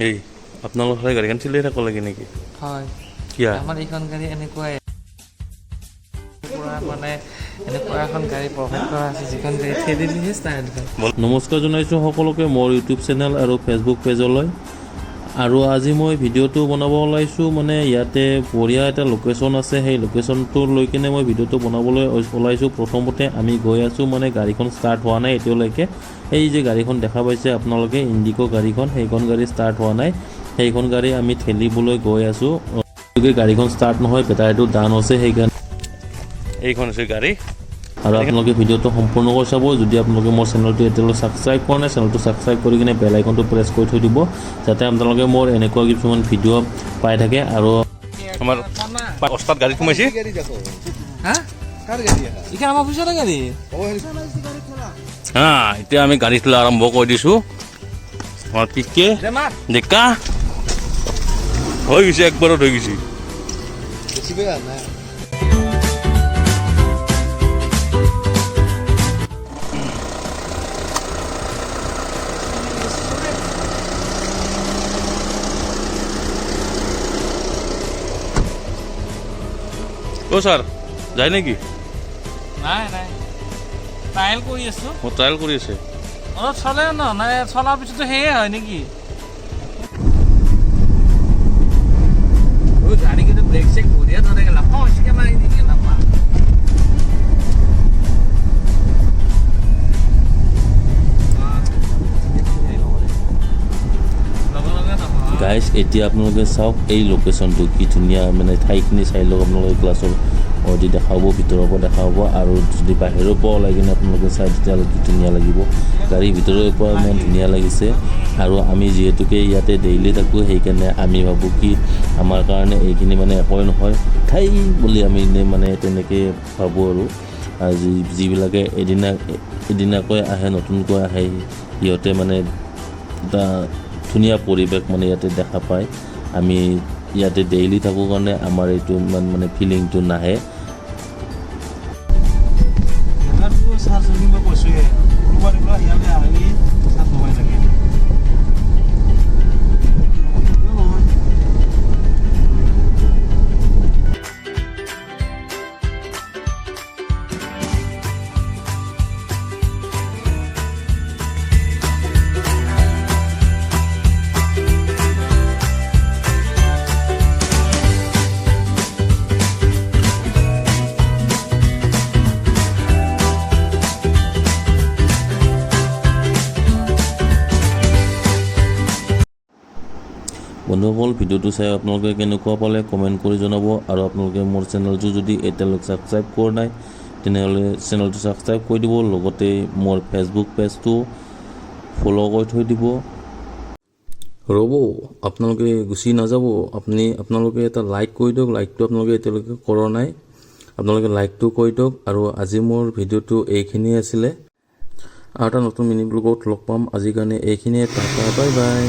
এই আপোনালোকৰ গাড়ীখন চিলাই থাকিব লাগে নেকি? হয়, কিয়া আমাৰ এইখন গাড়ী এনেকুৱাই মানে এনেকুৱা এখন গাড়ী প্ৰভাইড কৰা আছে যিখন গাড়ী ঠেলি দিলে ষ্টাৰ্ট হয়। নমস্কাৰ জনাইছোঁ সকলোকে মোৰ ইউটিউব চেনেল আৰু ফেচবুক পেজলৈ। আৰু আজি মই ভিডিঅ'টো বনাব ওলাইছোঁ, মানে ইয়াতে বঢ়িয়া এটা লোকেশ্যন আছে, সেই লোকেশ্যনটো লৈ কিনে মই ভিডিঅ'টো বনাবলৈ ওলাইছোঁ। প্ৰথমতে আমি গৈ আছোঁ, মানে গাড়ীখন ষ্টাৰ্ট হোৱা নাই এতিয়ালৈকে। এই যে গাড়ীখন দেখা পাইছে আপোনালোকে, ইণ্ডিক' গাড়ীখন, সেইখন গাড়ী ষ্টাৰ্ট হোৱা নাই। সেইখন গাড়ী আমি ঠেলিবলৈ গৈ আছোঁ। গাড়ীখন ষ্টাৰ্ট নহয়, বেটাৰীটো ডাউন হৈছে, সেইকাৰণে এইখন হৈছে গাড়ী। আৰু আপোনালোকে ভিডিঅ'টো সম্পূৰ্ণকৈ চাব। যদি আপোনালোকে মোৰ চেনেলটো এতিয়ালৈ ছাবস্ক্ৰাইব কৰা নাই, চেনেলটো ছাবস্ক্ৰাইব কৰি কিনে বেল আইকনটো প্ৰেছ কৰি থৈ দিব, যাতে আপোনালোকে মোৰ এনেকুৱা কিছুমান ভিডিঅ' পাই থাকে। আৰু আমাৰ অস্তাদ গাড়ী সোমাইছে। এতিয়া আমি গাড়ী চলা আৰম্ভ কৰি দিছোঁ। আমাৰ পিকে ডেকা হৈ গৈছে, একবাৰত হৈ গৈছে। অ' ছাৰ যায় নেকি? নাই নাই, ট্ৰায়েল কৰি আছোঁ। মই ট্ৰায়েল কৰি আছে। অলপ চলে ন, নাই চলাৰ পিছতো সেয়ে হয় নেকি? গাড়ী কিন্তু ব্ৰেক চেক বঢ়িয়া ধৰে গেলা, ফচিকে মাৰি দি গেলা। গাইজ এতিয়া আপোনালোকে চাওক এই লোকেশ্যনটো কি ধুনীয়া, মানে ঠাইখিনি চাই লওক আপোনালোকে। গ্লাছৰ দি দেখাব, ভিতৰৰ পৰা দেখাব, আৰু যদি বাহিৰৰ পৰা ওলাই কিনে আপোনালোকে চাই তেতিয়াহ'লে কি ধুনীয়া লাগিব। গাড়ীৰ ভিতৰৰ পৰা ইমান ধুনীয়া লাগিছে। আৰু আমি যিহেতুকে ইয়াতে ডেইলি থাকোঁ, সেইকাৰণে আমি ভাবোঁ কি আমাৰ কাৰণে এইখিনি মানে একোৱে নহয়, ঠাই বুলি আমি মানে তেনেকৈ ভাবোঁ। আৰু যিবিলাকে এদিনাকৈ আহে, নতুনকৈ আহে, সিহঁতে মানে এটা ধুনীয়া পৰিৱেশ মানে ইয়াতে দেখা পায়। আমি ইয়াতে ডেইলি থাকোঁ কাৰণে আমাৰ এইটো ইমান মানে ফিলিংটো নাহে। বন্ধুসকল, ভিডিঅ'টো চাই আপোনালোকে কেনেকুৱা পালে কমেণ্ট কৰি জনাব। আৰু আপোনালোকে মোৰ চেনেলটো যদি এতিয়ালৈকে ছাবস্ক্ৰাইব কৰা নাই, তেনেহ'লে চেনেলটো ছাবস্ক্ৰাইব কৰি দিব, লগতে মোৰ ফেচবুক পেজটো ফ'ল' কৰি থৈ দিব। ৰ'ব, আপোনালোকে গুচি নাযাব। আপোনালোকে এটা লাইক কৰি দিয়ক। লাইকটো আপোনালোকে এতিয়ালৈকে কৰা নাই, আপোনালোকে লাইকটো কৰি দিয়ক। আৰু আজি মোৰ ভিডিঅ'টো এইখিনিয়ে আছিলে। আৰু এটা নতুন মিনি ব্লগত লগ পাম। আজিৰ কাৰণে এইখিনিয়ে। Tata, bye bye.